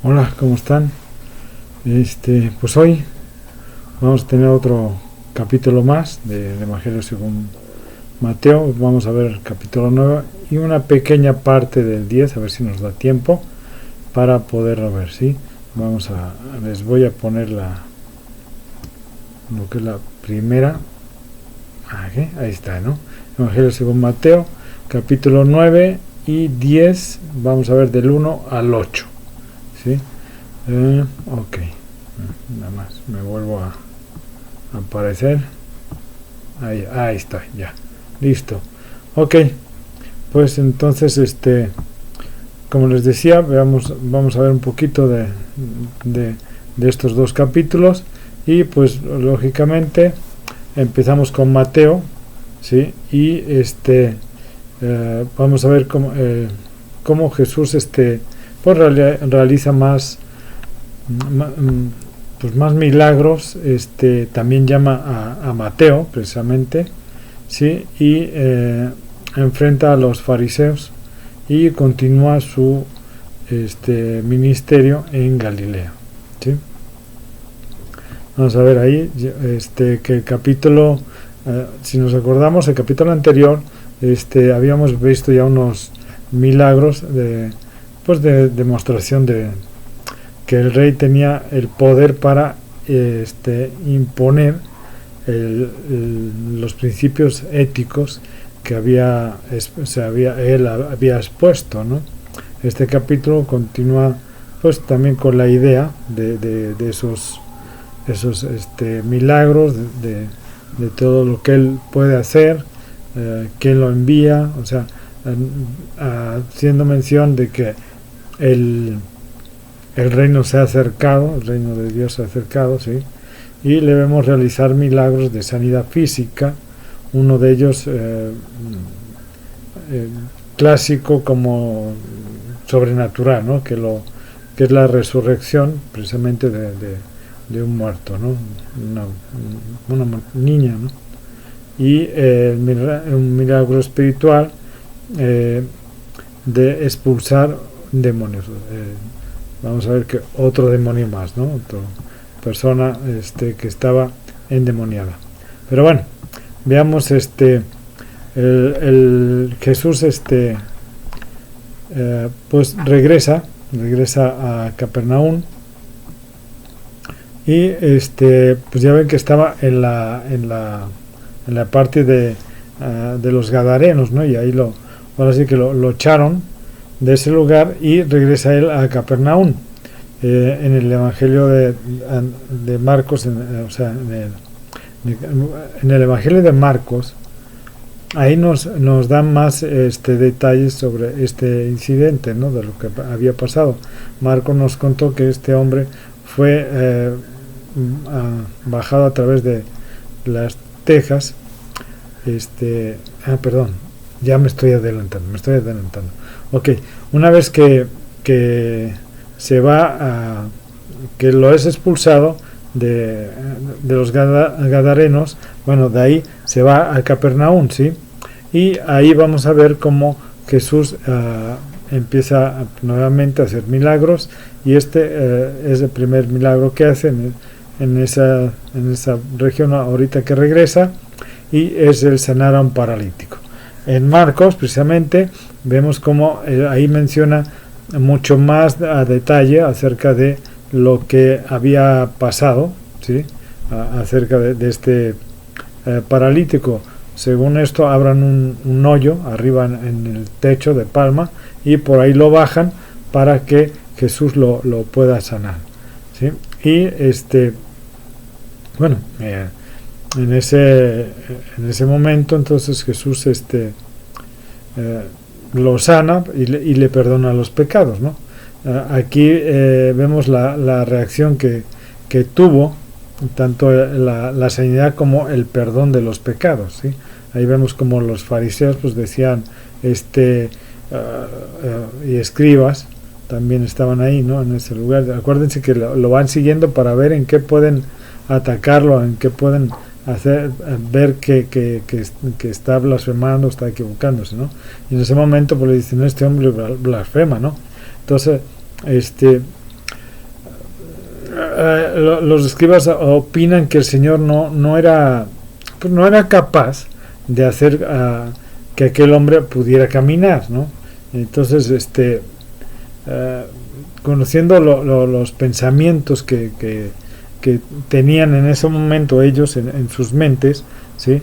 Hola, ¿cómo están? Pues hoy vamos a tener otro capítulo más del Evangelio según Mateo. Vamos a ver el capítulo 9 y una pequeña parte del 10, a ver si nos da tiempo para poderlo ver, ¿sí? Les voy a poner lo que es la primera. Ahí está, ¿no? Evangelio según Mateo, capítulo 9 y 10, vamos a ver del 1 al 8, ¿sí? Ok, nada más me vuelvo a aparecer. Ahí está, ya, listo. Ok, pues entonces como les decía, vamos a ver un poquito de estos dos capítulos. Y pues lógicamente empezamos con Mateo, ¿sí? Y vamos a ver cómo Jesús pues realiza más milagros. También llama a Mateo precisamente, ¿sí? Y enfrenta a los fariseos y continúa su ministerio en Galilea, ¿sí? Vamos a ver ahí que el capítulo, si nos acordamos, el capítulo anterior habíamos visto ya unos milagros de demostración de que el rey tenía el poder para imponer los principios éticos que él había expuesto, ¿no? Este capítulo continúa pues también con la idea de esos milagros, de todo lo que él puede hacer, quién lo envía, o sea, haciendo mención de que el reino se ha acercado, el reino de Dios se ha acercado, ¿sí? Y le vemos realizar milagros de sanidad física, uno de ellos clásico como sobrenatural, ¿no? Que es la resurrección precisamente de un muerto, ¿no? Una niña, ¿no? Y un milagro espiritual de expulsar demonios. Vamos a ver que otro demonio más, ¿no? Otra persona que estaba endemoniada. Pero bueno, veamos el Jesús pues regresa a Capernaum. Y pues ya ven que estaba en la parte de los Gadarenos, ¿no? Y ahí ahora sí que lo echaron de ese lugar y regresa él a Capernaum. En el Evangelio de Marcos, en el Evangelio de Marcos, ahí nos dan más detalles sobre este incidente, ¿no? De lo que había pasado. Marcos nos contó que este hombre fue bajado a través de las tejas. Perdón, ya me estoy adelantando. Ok, una vez que se va que lo es expulsado de los Gadarenos, bueno, de ahí se va a Capernaum, ¿sí? Y ahí vamos a ver cómo Jesús empieza nuevamente a hacer milagros, y es el primer milagro que hace en esa región ahorita que regresa, y es el sanar a un paralítico. En Marcos precisamente vemos cómo ahí menciona mucho más a detalle acerca de lo que había pasado, ¿sí? Acerca de este paralítico. Según esto, abran un hoyo arriba en el techo de palma y por ahí lo bajan para que Jesús lo pueda sanar, ¿sí? Y bueno, en ese momento entonces Jesús lo sana y le perdona los pecados, ¿no? Aquí vemos la reacción que tuvo, tanto la sanidad como el perdón de los pecados, ¿sí? Ahí vemos como los fariseos pues decían, y escribas también estaban ahí, ¿no? En ese lugar. Acuérdense que lo van siguiendo para ver en qué pueden atacarlo, en qué pueden hacer ver que está blasfemando, está equivocándose, ¿no? Y en ese momento pues le dicen, este hombre blasfema, ¿no? Entonces los escribas opinan que el Señor no era, pues no era capaz de hacer que aquel hombre pudiera caminar, ¿no? Entonces, conociendo los pensamientos que tenían en ese momento ellos en sus mentes, ¿sí?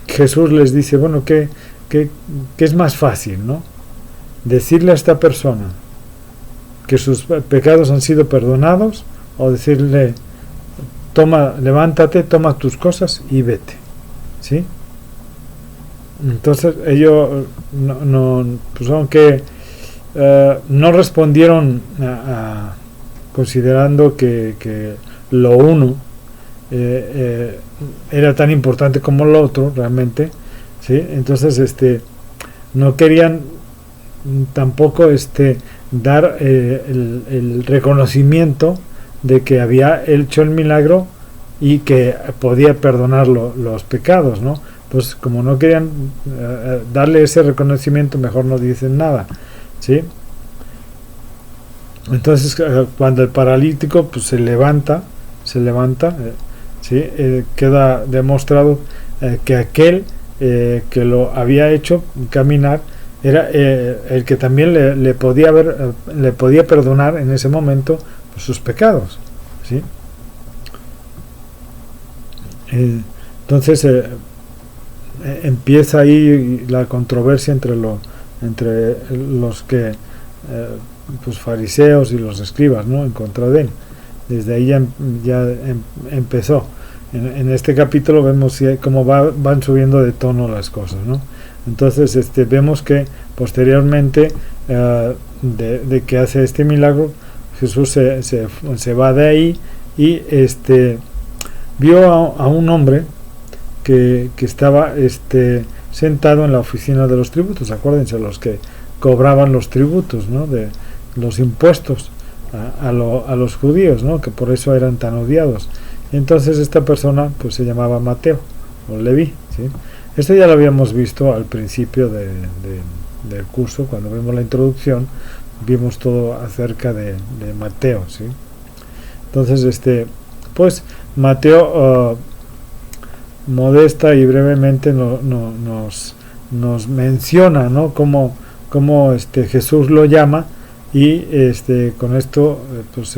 Jesús les dice, bueno, ¿qué es más fácil, ¿no? Decirle a esta persona que sus pecados han sido perdonados, o decirle, levántate, toma tus cosas y vete, ¿sí? Entonces ellos pues aunque no respondieron considerando que lo uno era tan importante como lo otro realmente, ¿sí? Entonces no querían tampoco dar el reconocimiento de que había hecho el milagro y que podía perdonar los pecados, ¿no? Pues como no querían darle ese reconocimiento, mejor no dicen nada, ¿sí? Entonces cuando el paralítico pues se levanta, ¿sí? Queda demostrado que aquel que lo había hecho caminar era el que también le podía perdonar en ese momento pues, sus pecados, ¿sí? Entonces empieza ahí la controversia entre los que pues fariseos y los escribas, ¿no? En contra de él. Desde ahí ya empezó. En este capítulo vemos cómo van subiendo de tono las cosas, ¿no? Entonces vemos que posteriormente de que hace este milagro, Jesús se va de ahí y vio a un hombre que estaba sentado en la oficina de los tributos. Acuérdense, los que cobraban los tributos, ¿no? De los impuestos a los judíos, ¿no? Que por eso eran tan odiados. Y entonces esta persona pues se llamaba Mateo o Leví, ¿sí? Esto ya lo habíamos visto al principio del curso, cuando vimos la introducción, vimos todo acerca de Mateo, ¿sí? Entonces pues Mateo modesta y brevemente nos menciona, ¿no? cómo Jesús lo llama, y con esto pues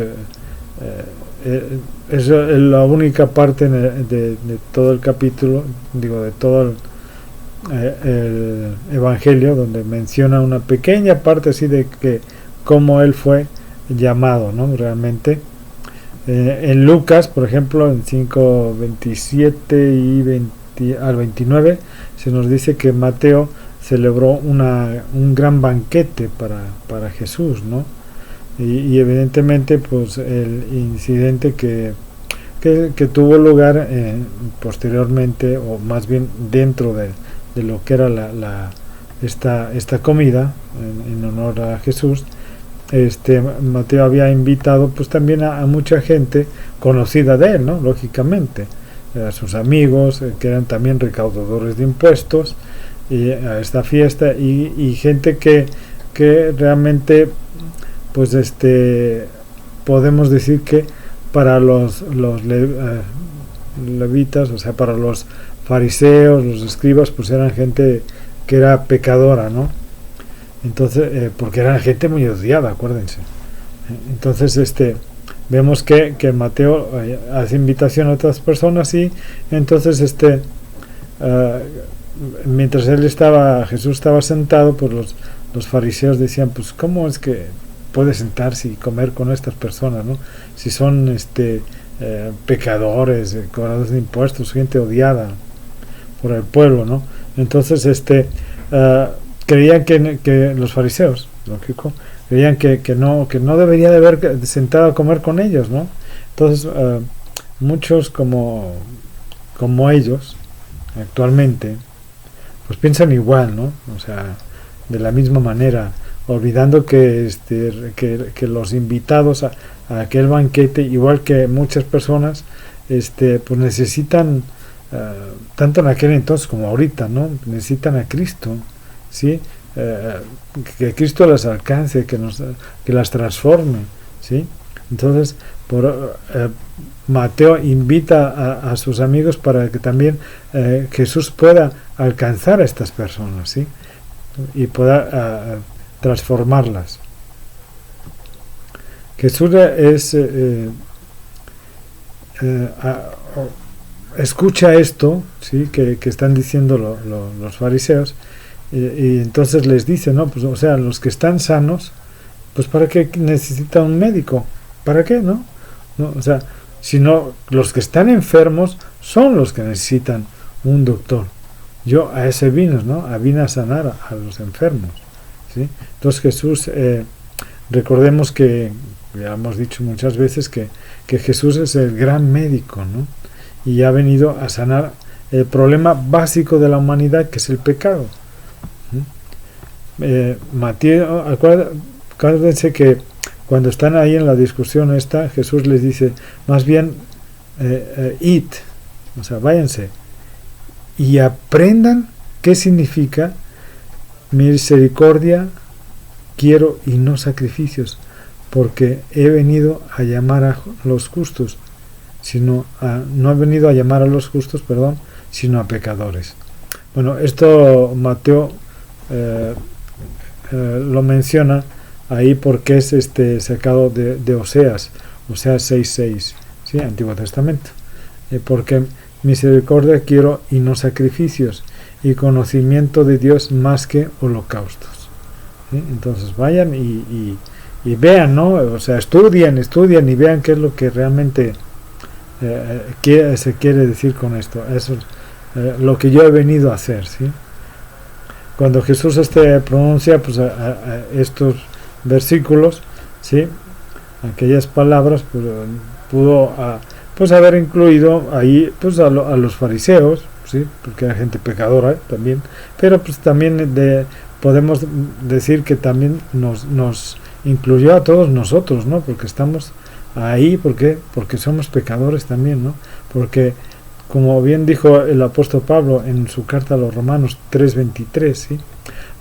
es la única parte de todo el capítulo, de todo el evangelio, donde menciona una pequeña parte así de que cómo él fue llamado, ¿no? Realmente en Lucas, por ejemplo, en 5:27 y al 29 se nos dice que Mateo celebró un gran banquete para Jesús, ¿no? Y evidentemente pues el incidente que tuvo lugar posteriormente, o más bien dentro de lo que era esta comida en honor a Jesús, Mateo había invitado pues también a mucha gente conocida de él, ¿no? Lógicamente, a sus amigos que eran también recaudadores de impuestos, y a esta fiesta, y gente que realmente pues podemos decir que para los levitas, o sea, para los fariseos, los escribas, pues eran gente que era pecadora, ¿no? Entonces, porque eran gente muy odiada, acuérdense. Entonces, vemos que Mateo hace invitación a otras personas, y entonces, mientras Jesús estaba sentado, pues los fariseos decían, pues, ¿cómo es que puede sentarse y comer con estas personas, ¿no? Si son pecadores, cobradores de impuestos, gente odiada por el pueblo, ¿no? Entonces creían que los fariseos, lógico, creían que no debería de haber sentado a comer con ellos, ¿no? Entonces muchos como ellos actualmente pues piensan igual, ¿no? O sea, de la misma manera, olvidando que los invitados a aquel banquete, igual que muchas personas, pues necesitan, tanto en aquel entonces como ahorita, ¿no? Necesitan a Cristo, ¿sí? Que Cristo las alcance, que las transforme, ¿sí? Entonces, Mateo invita a sus amigos para que también Jesús pueda alcanzar a estas personas, ¿sí? Y pueda transformarlas. Jesús escucha esto, ¿sí? que están diciendo los fariseos, y entonces les dice, no, pues, o sea, los que están sanos, pues ¿para qué necesitan un médico? ¿Para qué, no? O sea, sino los que están enfermos son los que necesitan un doctor. Yo a ese vino, ¿no? Vine a sanar a los enfermos, ¿sí? Entonces Jesús, recordemos que ya hemos dicho muchas veces que Jesús es el gran médico, ¿no? Y ha venido a sanar el problema básico de la humanidad, que es el pecado. Mateo, acuérdense que cuando están ahí en la discusión esta, Jesús les dice, más bien, id, o sea, váyanse, y aprendan qué significa misericordia quiero y no sacrificios, porque he venido a llamar a los justos, no he venido a llamar a los justos, sino a pecadores. Bueno, esto Mateo lo menciona ahí porque es sacado de Oseas 6:6, ¿sí? Antiguo Testamento, porque misericordia quiero y no sacrificios, y conocimiento de Dios más que holocaustos, ¿sí? Entonces vayan y vean, ¿no? O sea, estudien y vean qué es lo que realmente se quiere decir con esto. Eso es lo que yo he venido a hacer, ¿sí? Cuando Jesús pronuncia pues, estos versículos, ¿sí? Aquellas palabras, pues, pudo pues haber incluido ahí pues a los fariseos, ¿sí? Porque era gente pecadora también, pero pues también podemos decir que también nos incluyó a todos nosotros, ¿no? Porque estamos ahí, porque somos pecadores también, ¿no? Porque como bien dijo el apóstol Pablo en su carta a los Romanos 3:23, ¿sí?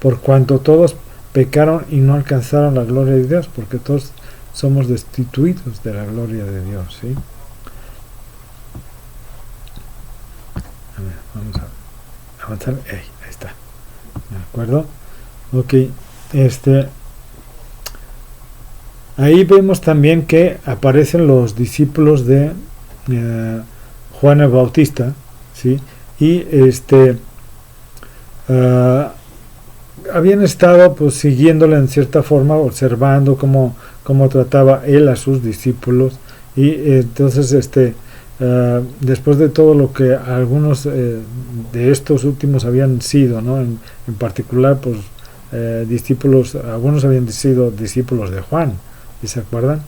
Por cuanto todos pecaron y no alcanzaron la gloria de Dios, porque todos somos destituidos de la gloria de Dios, ¿sí? A ver, vamos a avanzar. Ahí está. ¿De acuerdo? Ok. Ahí vemos también que aparecen los discípulos de Juan el Bautista, ¿sí? Y habían estado pues siguiéndole en cierta forma, observando cómo trataba él a sus discípulos, y entonces después de todo lo que algunos de estos últimos habían sido, ¿no? En particular pues discípulos, algunos habían sido discípulos de Juan, ¿y se acuerdan?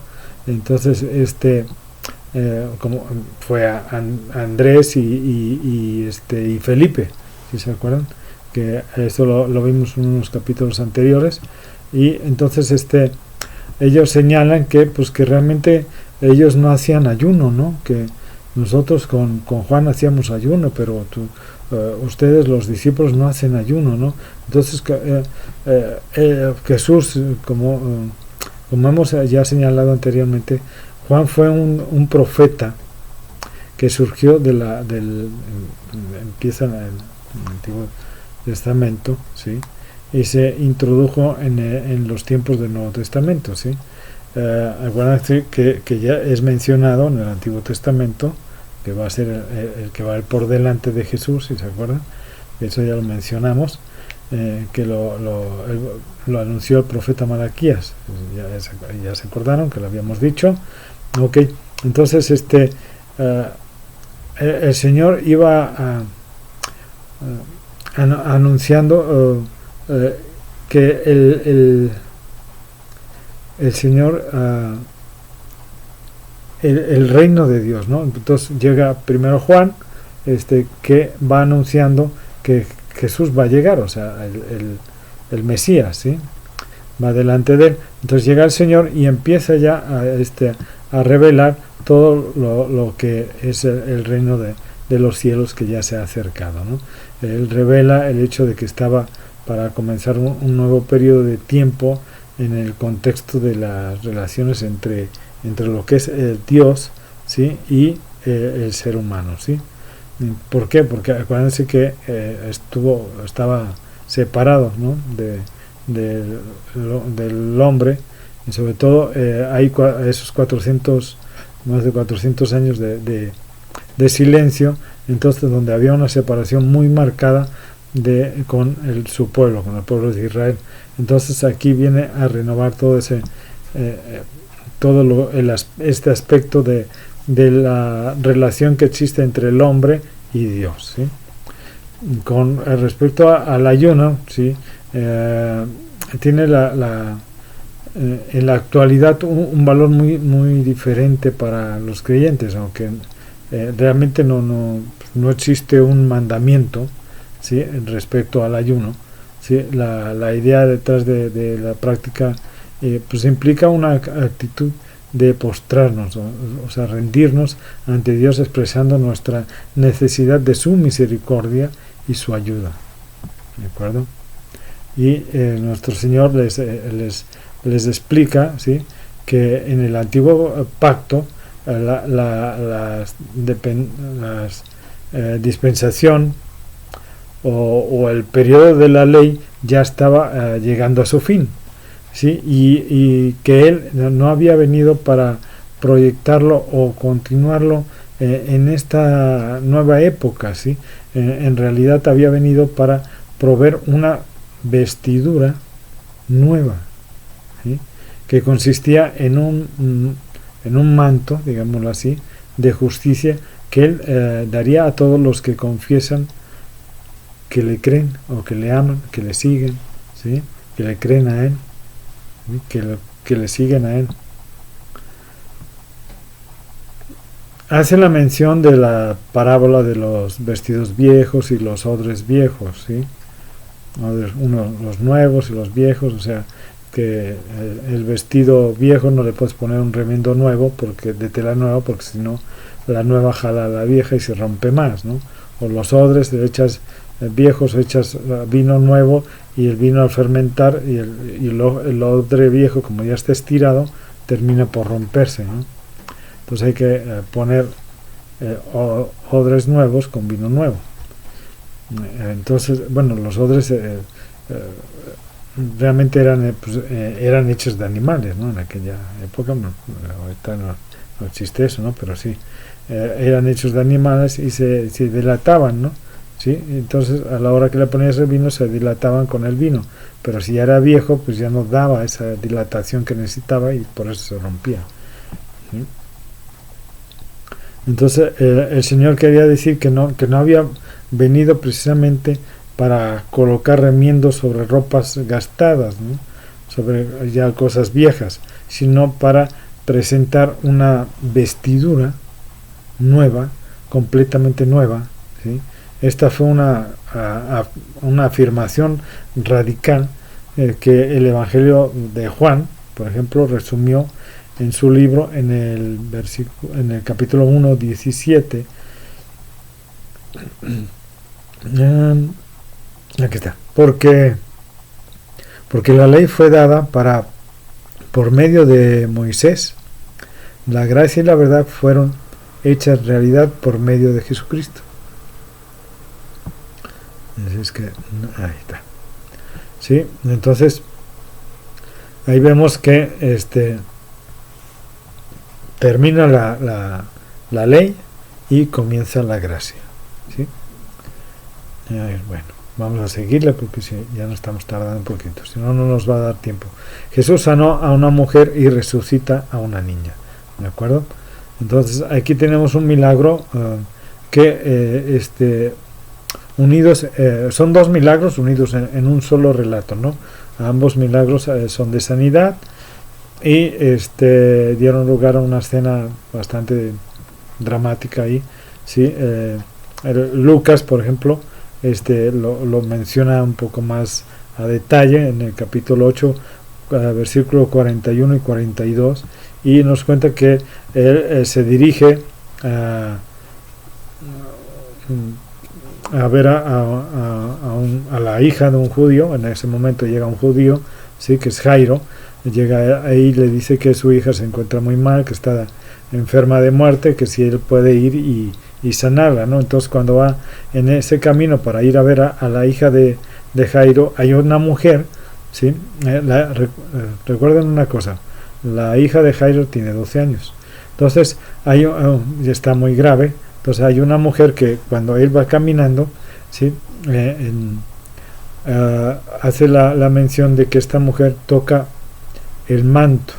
Entonces como fue a Andrés y Felipe, ¿sí se acuerdan? Que esto lo vimos en unos capítulos anteriores, y entonces ellos señalan que pues que realmente ellos no hacían ayuno, ¿no? Que nosotros con Juan hacíamos ayuno, pero ustedes los discípulos no hacen ayuno, ¿no? Entonces Jesús, como hemos ya señalado anteriormente, Juan fue un profeta que surgió empieza en el Antiguo Testamento, ¿sí? Y se introdujo en los tiempos del Nuevo Testamento, ¿sí? Acuérdense que ya es mencionado en el Antiguo Testamento, que va a ser el que va a ir por delante de Jesús, si se acuerdan, eso ya lo mencionamos, que lo anunció el profeta Malaquías, ya se acordaron que lo habíamos dicho. Ok, entonces el Señor iba anunciando que el Señor, el reino de Dios, ¿no? Entonces llega primero Juan, que va anunciando que Jesús va a llegar, o sea, el Mesías, ¿sí? Va delante de él. Entonces llega el Señor y empieza ya a revelar todo lo que es el reino de los cielos que ya se ha acercado, ¿no? Él revela el hecho de que estaba para comenzar un nuevo periodo de tiempo en el contexto de las relaciones entre lo que es Dios, ¿sí? Y el ser humano, ¿sí? ¿Por qué? Porque acuérdense que estaba separado, ¿no? Del hombre, y sobre todo hay esos más de 400 años de silencio, entonces donde había una separación muy marcada con su pueblo, con el pueblo de Israel. Entonces aquí viene a renovar todo este aspecto de la relación que existe entre el hombre y Dios, ¿sí? Con respecto al ayuno, ¿sí? Tiene en la actualidad un valor muy muy diferente para los creyentes, aunque realmente no existe un mandamiento, ¿sí? Respecto al ayuno, ¿sí? La idea detrás de la práctica pues implica una actitud de postrarnos, o sea, rendirnos ante Dios, expresando nuestra necesidad de su misericordia y su ayuda, ¿de acuerdo? Y nuestro Señor les explica, ¿sí? Que en el antiguo pacto dispensación o el periodo de la ley ya estaba llegando a su fin, ¿sí? Y que Él no había venido para proyectarlo o continuarlo en esta nueva época, ¿sí? En realidad había venido para proveer una vestidura nueva, ¿sí? Que consistía en un manto, digámoslo así, de justicia que Él daría a todos los que confiesan que le creen o que le aman, que le siguen, ¿sí? Que le creen a Él, ¿sí? Que le siguen a Él. Hace la mención de la parábola de los vestidos viejos y los odres viejos, ¿sí? Los nuevos y los viejos, o sea, que el vestido viejo no le puedes poner un remiendo nuevo de tela nueva, porque si no la nueva jala a la vieja y se rompe más, ¿no? O los odres echas viejos, echas vino nuevo, y el vino al fermentar y el odre viejo, como ya está estirado, termina por romperse, ¿no? Entonces hay que poner odres nuevos con vino nuevo. Entonces, bueno, los odres realmente eran hechos de animales, ¿no? En aquella época, ahorita no existe eso, ¿no? Pero sí, eran hechos de animales y se dilataban, ¿no? ¿Sí? Entonces a la hora que le ponías el vino se dilataban con el vino, pero si ya era viejo pues ya no daba esa dilatación que necesitaba y por eso se rompía, ¿sí? Entonces el Señor quería decir que no había venido precisamente para colocar remiendos sobre ropas gastadas, ¿no? Sobre ya cosas viejas, sino para presentar una vestidura nueva, completamente nueva, ¿sí? Esta fue una afirmación radical que el Evangelio de Juan, por ejemplo, resumió en su libro en el capítulo 1, 17. Aquí está. Porque la ley fue dada por medio de Moisés. La gracia y la verdad fueron hechas realidad por medio de Jesucristo. Así es que ahí está. Sí, entonces ahí vemos que termina la ley y comienza la gracia, ¿sí? Bueno, vamos a seguirle porque ya no estamos tardando un poquito, si no nos va a dar tiempo. Jesús sanó a una mujer y resucita a una niña, ¿de acuerdo? Entonces aquí tenemos un milagro que unidos, son dos milagros unidos en un solo relato, ¿no? Ambos milagros son de sanidad y dieron lugar a una escena bastante dramática ahí, ¿sí? Lucas, por ejemplo, lo menciona un poco más a detalle en el capítulo 8, versículo 41 y 42, y nos cuenta que él se dirige a ver a la hija de un judío. En ese momento llega un judío, sí, que es Jairo, llega ahí y le dice que su hija se encuentra muy mal, que está enferma de muerte, que si él puede ir y sanarla, ¿no? Entonces cuando va en ese camino para ir a ver a la hija de Jairo, hay una mujer, ¿sí? Recuerden una cosa, la hija de Jairo tiene 12 años, entonces está muy grave, entonces hay una mujer que cuando él va caminando, ¿sí? Hace la mención de que esta mujer toca el manto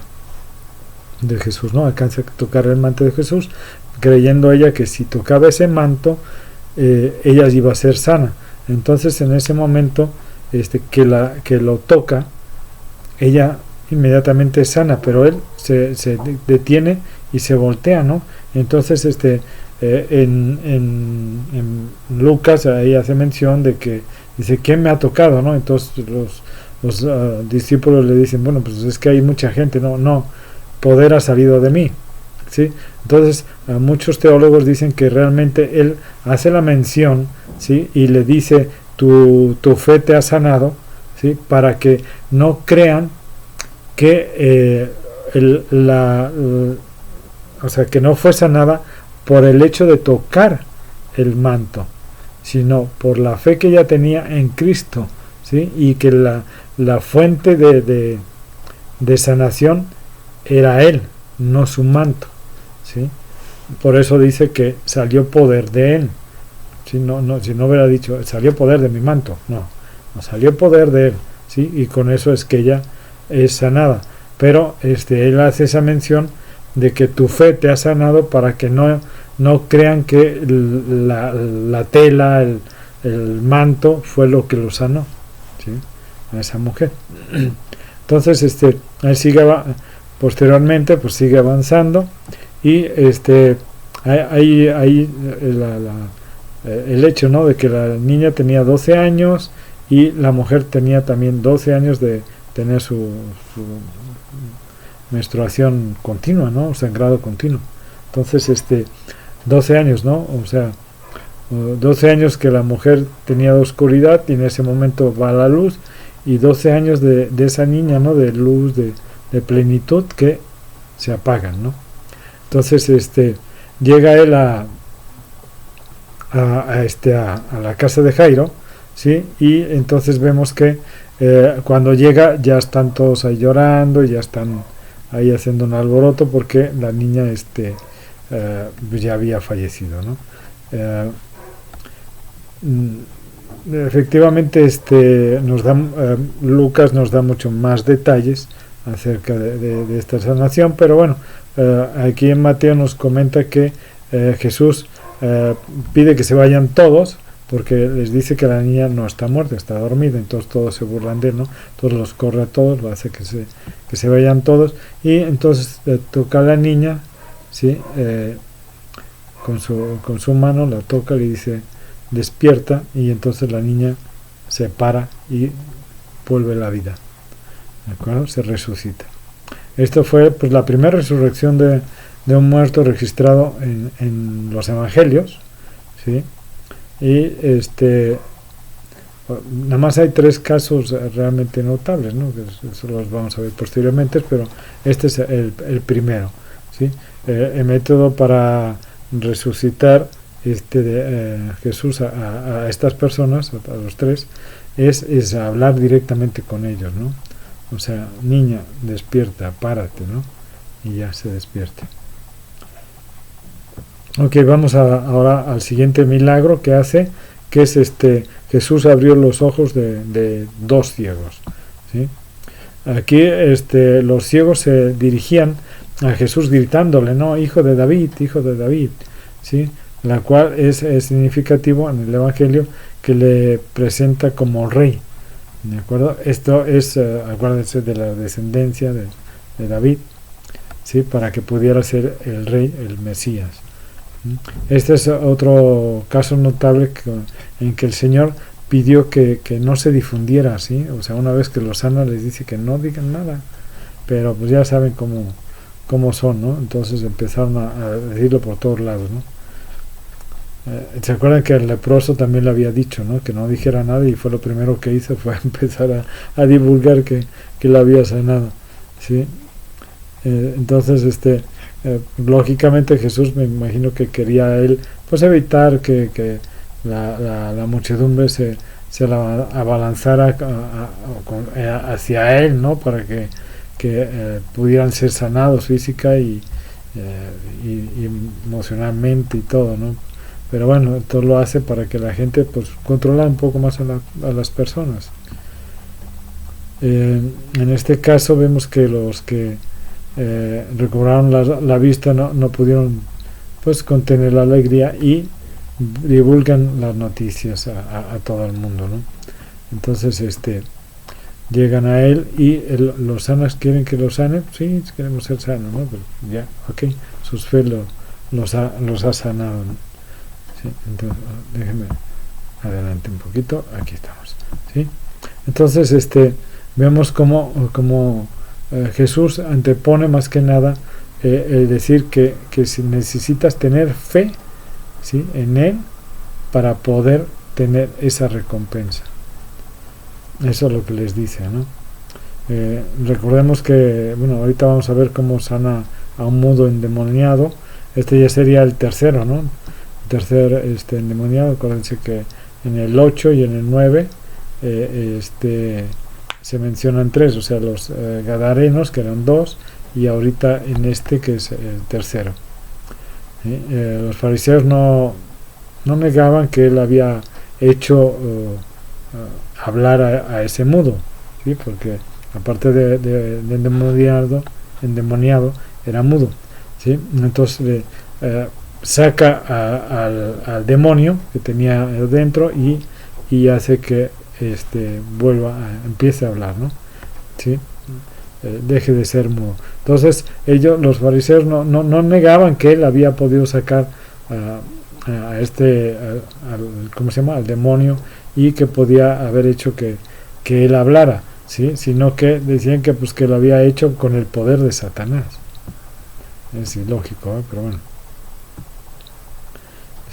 de Jesús, ¿no? Alcanza a tocar el manto de Jesús, creyendo ella que si tocaba ese manto, ella iba a ser sana. Entonces en ese momento que lo toca, ella inmediatamente es sana, pero él se detiene y se voltea, ¿no? Entonces en Lucas ahí hace mención de que dice, ¿quién me ha tocado?, ¿no? Entonces los discípulos le dicen, bueno, pues es que hay mucha gente, no, poder ha salido de mí, ¿sí? Entonces muchos teólogos dicen que realmente él hace la mención, ¿sí? Y le dice, tu fe te ha sanado, ¿sí? Para que no crean que o sea, que no fue sanada por el hecho de tocar el manto, sino por la fe que ella tenía en Cristo, ¿sí? Y que la fuente de sanación era él, no su manto, ¿sí? Por eso dice que salió poder de él. Si no hubiera dicho salió poder de mi manto, no salió poder de él, ¿sí? Y con eso es que ella es sanada. Pero él hace esa mención de que tu fe te ha sanado para que no crean que la tela, el manto fue lo que lo sanó, ¿sí? A esa mujer. Entonces él sigue posteriormente, pues sigue avanzando y hay el hecho, ¿no?, de que la niña tenía 12 años y la mujer tenía también 12 años de tener su menstruación continua, ¿no?, sangrado continuo. Entonces 12 años, ¿no?, o sea, 12 años que la mujer tenía de oscuridad y en ese momento va a la luz, y 12 años de esa niña, ¿no?, de luz, de plenitud, que se apagan, ¿no? Entonces llega él a la casa de Jairo, ¿sí? Y entonces vemos que cuando llega ya están todos ahí llorando, ya están ahí haciendo un alboroto porque la niña ya había fallecido, ¿no? Efectivamente Lucas nos da mucho más detalles acerca de esta sanación, pero bueno, aquí en Mateo nos comenta que Jesús pide que se vayan todos, porque les dice que la niña no está muerta, está dormida, entonces todos se burlan de él, ¿no? Todos los corre a todos, lo hace que se vayan todos, y entonces toca a la niña, ¿sí? Con su mano la toca, le dice despierta, y entonces la niña se para y vuelve a la vida, ¿de acuerdo? Se resucita. Esto fue pues la primera resurrección de un muerto registrado en los evangelios, ¿sí? Y nada más hay 3 casos realmente notables, ¿no? Que eso los vamos a ver posteriormente, pero este es el primero, ¿sí? El método para resucitar Jesús a estas personas, a los 3, es hablar directamente con ellos, ¿no? O sea, niña, despierta, párate, ¿no? Y ya se despierta. Ok, vamos ahora al siguiente milagro que hace, que es Jesús abrió los ojos de 2 ciegos, ¿sí? Aquí los ciegos se dirigían a Jesús gritándole, ¿no? Hijo de David, ¿sí? La cual es significativo en el Evangelio, que le presenta como rey, ¿de acuerdo? Esto es, acuérdense, de la descendencia de David, ¿sí? Para que pudiera ser el rey, el Mesías. Este es otro caso notable en que el Señor pidió que no se difundiera, ¿sí? O sea, una vez que los sana les dice que no digan nada, pero pues ya saben cómo son, ¿no? Entonces empezaron a decirlo por todos lados, ¿no? ¿Se acuerdan que el leproso también le había dicho, ¿no?, que no dijera nada, y fue lo primero que hizo, fue empezar a divulgar que lo había sanado, ¿sí? Entonces, lógicamente Jesús, me imagino que quería él pues evitar que la muchedumbre se abalanzara hacia él, ¿no? Para que pudieran ser sanados física y emocionalmente y todo, ¿no? Pero bueno, esto lo hace para que la gente pues controle un poco más a las personas. En este caso vemos que los que recobraron la vista no pudieron pues contener la alegría y divulgan las noticias a todo el mundo, ¿no? Entonces llegan a él y los sanos quieren que los sane, sí, queremos ser sanos, ¿no? Pero ya, ok, sus fe los ha sanado, ¿no? Sí, entonces déjenme adelante un poquito, aquí estamos, ¿sí? Entonces vemos como Jesús antepone más que nada el decir que si necesitas tener fe, ¿sí?, en él para poder tener esa recompensa. Eso es lo que les dice, ¿no? Recordemos que, bueno, ahorita vamos a ver cómo sana a un mudo endemoniado. Este ya sería el tercero, ¿no? El tercer endemoniado. Acuérdense que en el 8 y en el 9 se mencionan 3, o sea, los gadarenos, que eran 2, y ahorita en que es el tercero. Los fariseos no negaban que él había hecho hablar a ese mudo, ¿sí? Porque aparte de endemoniado era mudo, ¿sí? Entonces saca al demonio que tenía dentro y hace que empiece a hablar, ¿no? ¿Sí? Deje de ser mudo. Entonces los fariseos no negaban que él había podido sacar ¿cómo se llama?, al demonio, y que podía haber hecho que él hablara, ¿sí? Sino que decían que pues que lo había hecho con el poder de Satanás. Es ilógico, pero bueno,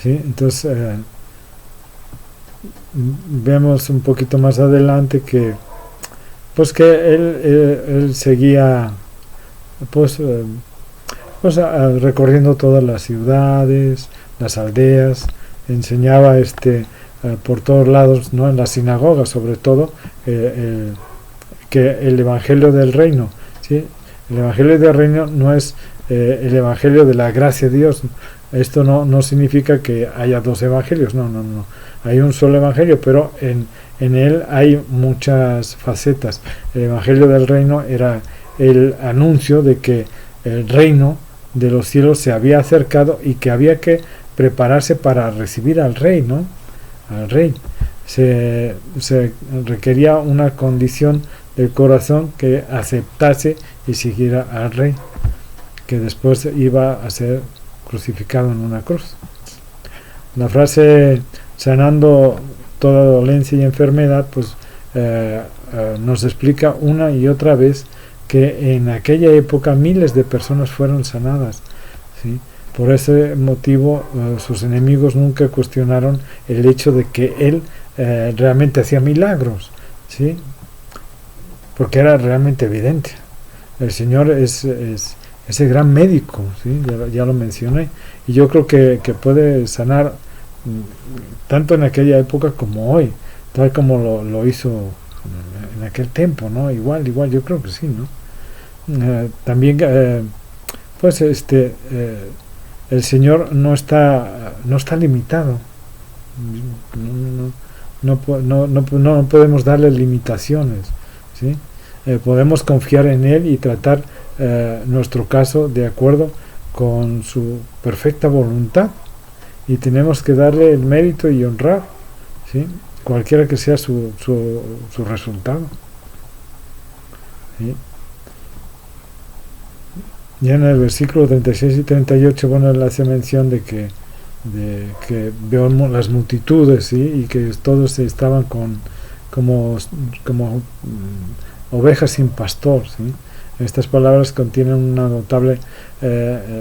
¿sí? Entonces vemos un poquito más adelante que pues que él seguía pues recorriendo todas las ciudades, las aldeas, enseñaba por todos lados, ¿no? En las sinagogas sobre todo, que el evangelio del reino, ¿sí? El evangelio del reino no es el evangelio de la gracia de Dios. Esto no significa que haya dos evangelios, no, hay un solo evangelio, pero en él hay muchas facetas. El evangelio del reino era el anuncio de que el reino de los cielos se había acercado y que había que prepararse para recibir al rey, ¿no? Al rey. Se requería una condición del corazón que aceptase y siguiera al rey, que después iba a ser crucificado en una cruz. La frase sanando toda dolencia y enfermedad pues nos explica una y otra vez que en aquella época miles de personas fueron sanadas, ¿sí? Por ese motivo sus enemigos nunca cuestionaron el hecho de que él realmente hacía milagros, ¿sí? Porque era realmente evidente. El Señor es ese gran médico, ¿sí? Ya lo mencioné, y yo creo que puede sanar tanto en aquella época como hoy, tal como lo hizo en aquel tiempo, ¿no? Igual, yo creo que sí, ¿no? También pues el Señor no está limitado, no podemos darle limitaciones, ¿sí? Podemos confiar en Él y tratar nuestro caso de acuerdo con su perfecta voluntad, y tenemos que darle el mérito y honrar, ¿sí?, cualquiera que sea su resultado, ¿sí? Ya en el versículo 36 y 38, bueno, él hace mención de que veo las multitudes, ¿sí?, y que todos estaban como ovejas sin pastor, ¿sí? Estas palabras contienen un notable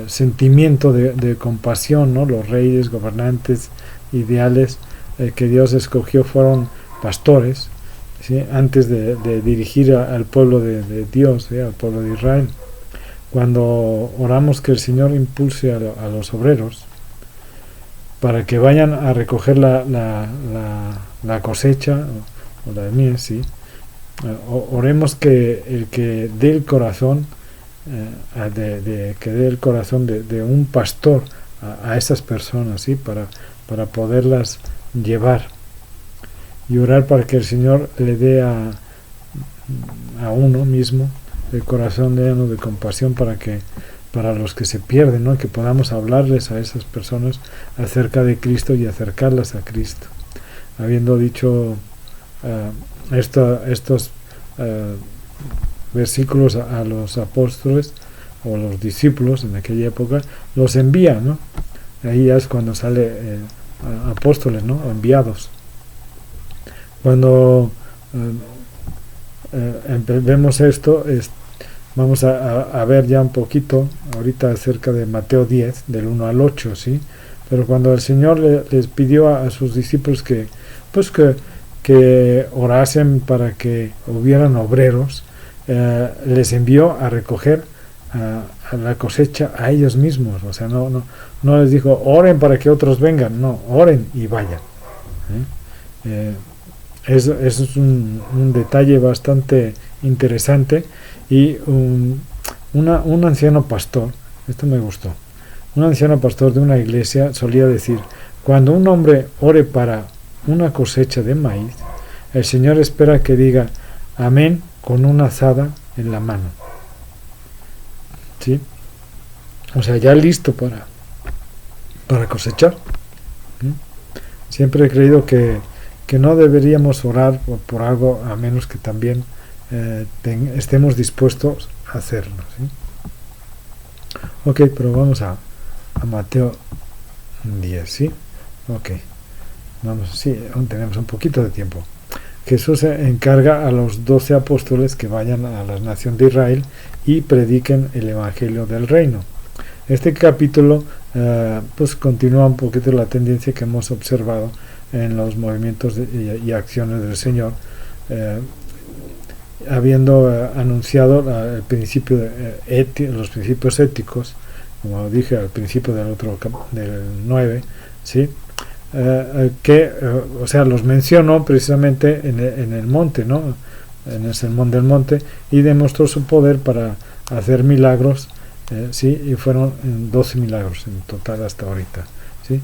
sentimiento de compasión, ¿no? Los reyes, gobernantes, ideales que Dios escogió fueron pastores, ¿sí? Antes de dirigir al pueblo de Dios, ¿sí? Al pueblo de Israel. Cuando oramos que el Señor impulse a los obreros para que vayan a recoger la cosecha o la mies, ¿sí? Oremos que el que dé el corazón, que dé el corazón de un pastor a esas personas, ¿sí? Para poderlas llevar, y orar para que el Señor le dé a uno mismo el corazón lleno de compasión para los que se pierden, ¿no? Que podamos hablarles a esas personas acerca de Cristo y acercarlas a Cristo. Habiendo dicho estos versículos a los apóstoles o los discípulos en aquella época, los envía, ¿no? Ahí ya es cuando sale apóstoles, ¿no? Enviados. Cuando vemos esto, vamos a ver ya un poquito ahorita acerca de Mateo 10, del 1 al 8, ¿sí? Pero cuando el Señor les pidió a sus discípulos que orasen para que hubieran obreros, les envió a recoger a la cosecha a ellos mismos. O sea, no les dijo oren para que otros vengan, no, oren y vayan. Eso es un detalle bastante interesante. Y un anciano pastor, esto me gustó, un anciano pastor de una iglesia solía decir: cuando un hombre ore para una cosecha de maíz, el Señor espera que diga amén con una azada en la mano, ¿sí? O sea, ya listo para cosechar. Siempre he creído que no deberíamos orar por algo a menos que también estemos dispuestos a hacerlo, ¿sí? Ok, pero vamos a Mateo 10, ¿sí? Ok, vamos, sí, aún tenemos un poquito de tiempo. Jesús encarga a los 12 apóstoles que vayan a la nación de Israel y prediquen el evangelio del reino. Este capítulo pues continúa un poquito la tendencia que hemos observado en los movimientos y acciones del Señor, habiendo anunciado el principio los principios éticos, como dije al principio del 9, ¿sí? O sea, los mencionó precisamente en el monte, ¿no? En el sermón del monte, y demostró su poder para hacer milagros, ¿sí? Y fueron 12 milagros en total hasta ahorita, ¿sí?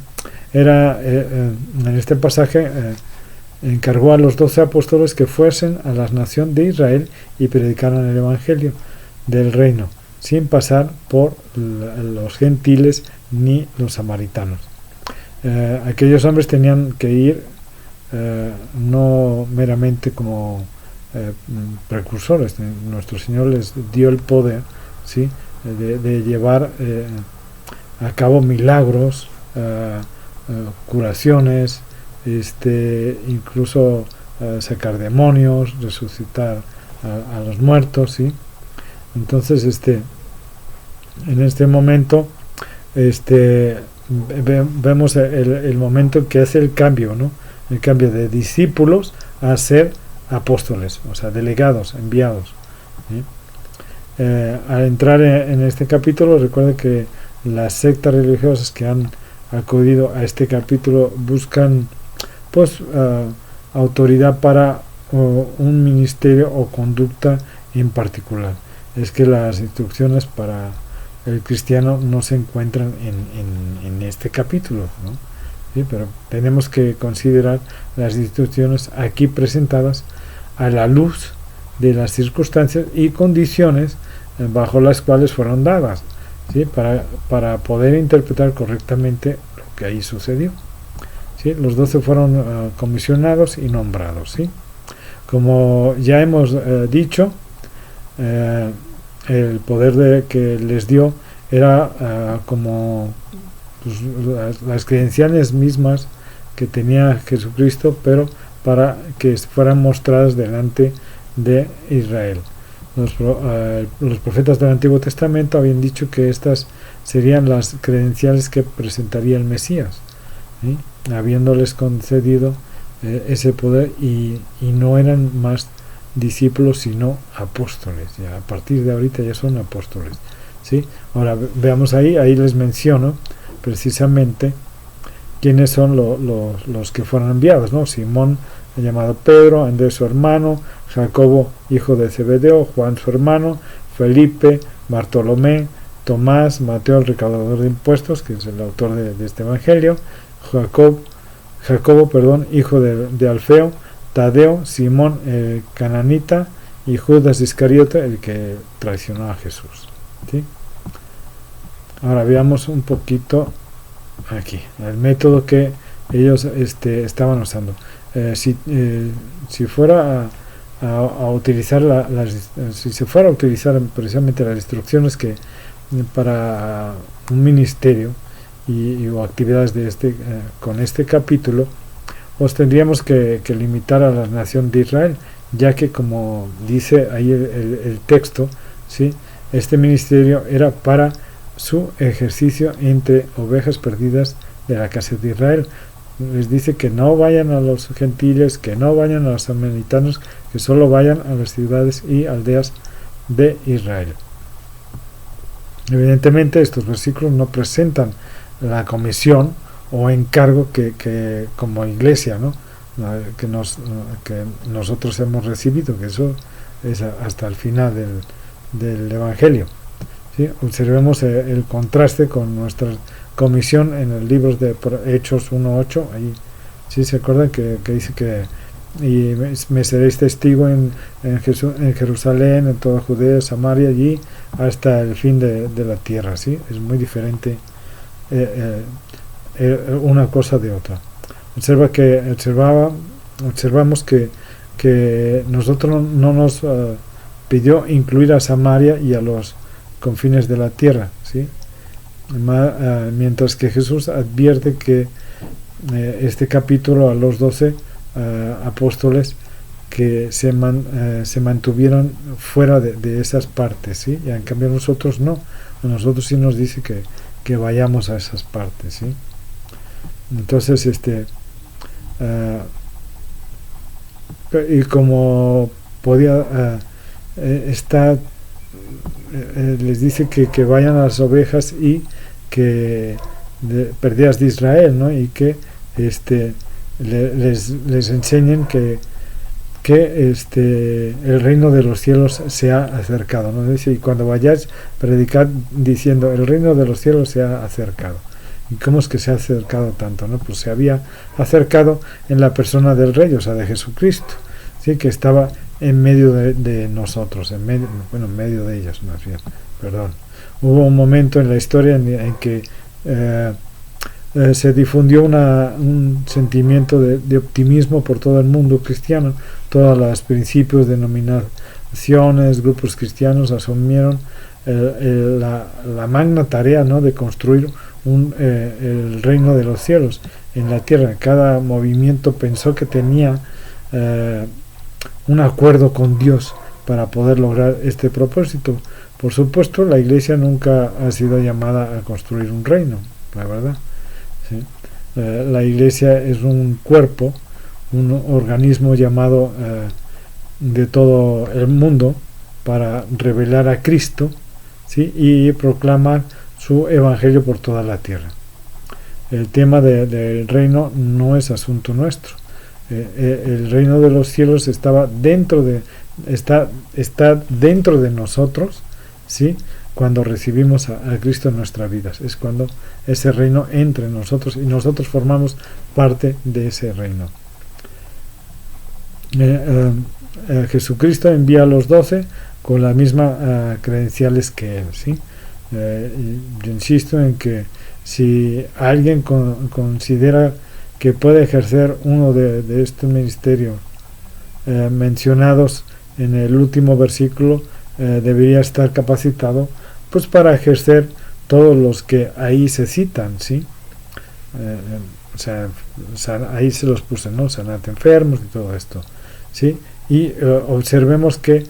En este pasaje encargó a los 12 apóstoles que fuesen a la nación de Israel y predicaran el evangelio del reino, sin pasar por los gentiles ni los samaritanos. Aquellos hombres tenían que ir no meramente como precursores. Nuestro Señor les dio el poder, ¿sí? de llevar a cabo milagros, curaciones, incluso sacar demonios, resucitar a los muertos, ¿sí? Entonces en este momento vemos el momento en que hace el cambio, ¿no? El cambio de discípulos a ser apóstoles, o sea, delegados, enviados, ¿sí? Al entrar en este capítulo, recuerden que las sectas religiosas que han acudido a este capítulo buscan pues autoridad para un ministerio o conducta en particular. Es que las instrucciones para el cristiano no se encuentran en este capítulo, ¿no? ¿Sí? Pero tenemos que considerar las instrucciones aquí presentadas a la luz de las circunstancias y condiciones bajo las cuales fueron dadas, ¿sí? Para poder interpretar correctamente lo que ahí sucedió, ¿sí? Los 12 fueron comisionados y nombrados, ¿sí? Como ya hemos dicho, el poder que les dio era como pues, las credenciales mismas que tenía Jesucristo, pero para que fueran mostradas delante de Israel. Los profetas del Antiguo Testamento habían dicho que estas serían las credenciales que presentaría el Mesías, ¿sí? Habiéndoles concedido ese poder y no eran más discípulos sino apóstoles. Ya a partir de ahorita ya son apóstoles, ¿sí? Ahora veamos ahí les menciono precisamente quiénes son los que fueron enviados, ¿no? Simón, llamado Pedro, Andrés su hermano, Jacobo hijo de Zebedeo, Juan su hermano, Felipe, Bartolomé, Tomás, Mateo el recaudador de impuestos, que es el autor de este evangelio, Jacobo, hijo de Alfeo, Tadeo, Simón el cananita y Judas Iscariote, el que traicionó a Jesús, ¿sí? Ahora veamos un poquito aquí el método que ellos estaban usando. Si fuera a utilizar si se fuera a utilizar precisamente las instrucciones que para un ministerio o actividades de con este capítulo, os tendríamos que limitar a la nación de Israel, ya que como dice ahí el texto, ¿sí? Este ministerio era para su ejercicio entre ovejas perdidas de la casa de Israel. Les dice que no vayan a los gentiles, que no vayan a los samaritanos, que solo vayan a las ciudades y aldeas de Israel. Evidentemente estos versículos no presentan la comisión o encargo que como iglesia, ¿no? que nosotros hemos recibido, que eso es hasta el final del evangelio, ¿sí? Observemos el contraste con nuestra comisión en el libro de Hechos 1:8. Ahí sí se acuerdan que dice que y me seréis testigo en Jerusalén, en toda Judea, Samaria, allí hasta el fin de la tierra, ¿sí? Es muy diferente una cosa de otra. Observamos que nosotros no nos pidió incluir a Samaria y a los confines de la tierra, ¿sí? Mientras que Jesús advierte que este capítulo a los 12 apóstoles que se mantuvieron fuera de esas partes, ¿sí? Y en cambio nosotros no, a nosotros sí nos dice que vayamos a esas partes, ¿sí? Entonces y como podía les dice que vayan a las ovejas y que perdidas de Israel, ¿no? Y que les enseñen que el reino de los cielos se ha acercado, ¿no? Dice, y cuando vayáis predicad diciendo el reino de los cielos se ha acercado. ¿Y cómo es que se ha acercado tanto, no? Pues se había acercado en la persona del Rey, o sea, de Jesucristo, ¿sí? Que estaba en medio de nosotros, en medio de ellos, más bien, perdón. Hubo un momento en la historia en que se difundió un sentimiento de optimismo por todo el mundo cristiano. Todos los principios, denominaciones, grupos cristianos asumieron la magna tarea, ¿no? De construir el reino de los cielos en la tierra. Cada movimiento pensó que tenía un acuerdo con Dios para poder lograr este propósito. Por supuesto, la Iglesia nunca ha sido llamada a construir un reino, la verdad, ¿sí? La Iglesia es un cuerpo, un organismo llamado de todo el mundo para revelar a Cristo, ¿sí? Y proclamar su evangelio por toda la tierra. El tema del reino no es asunto nuestro. El reino de los cielos está dentro de nosotros, ¿sí? Cuando recibimos a Cristo en nuestras vidas. Es cuando ese reino entra en nosotros y nosotros formamos parte de ese reino. Jesucristo envía a los 12 con las mismas credenciales que él, ¿sí? Yo insisto en que si alguien considera que puede ejercer uno de estos ministerios mencionados en el último versículo, debería estar capacitado pues para ejercer todos los que ahí se citan, ¿sí? Ahí se los puse, ¿no? Sanad enfermos y todo esto, ¿sí? Y observemos que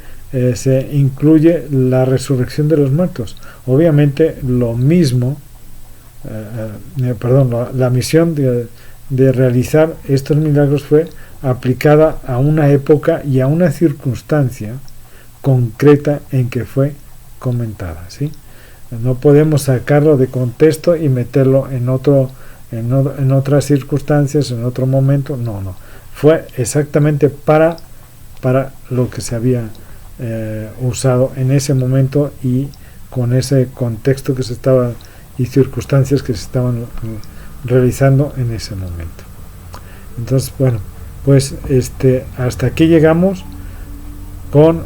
se incluye la resurrección de los muertos. Obviamente lo mismo, la misión de realizar estos milagros fue aplicada a una época y a una circunstancia concreta en que fue comentada, ¿sí? No podemos sacarlo de contexto y meterlo en otras circunstancias, en otro momento. No, fue exactamente para lo que se había usado en ese momento y con ese contexto que se estaba y circunstancias que se estaban realizando en ese momento. Entonces, bueno, pues hasta aquí llegamos con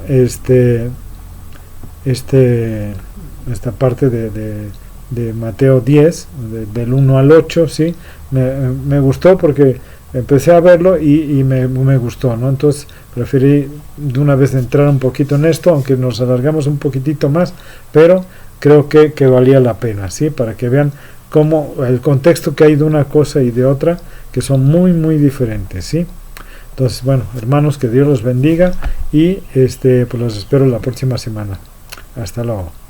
esta parte de Mateo 10, del 1 al 8, ¿sí? Me gustó porque empecé a verlo y me gustó, ¿no? Entonces preferí de una vez entrar un poquito en esto, aunque nos alargamos un poquitito más, pero creo que valía la pena, ¿sí? Para que vean cómo el contexto que hay de una cosa y de otra, que son muy, muy diferentes, ¿sí? Entonces, bueno, hermanos, que Dios los bendiga y pues los espero la próxima semana. Hasta luego.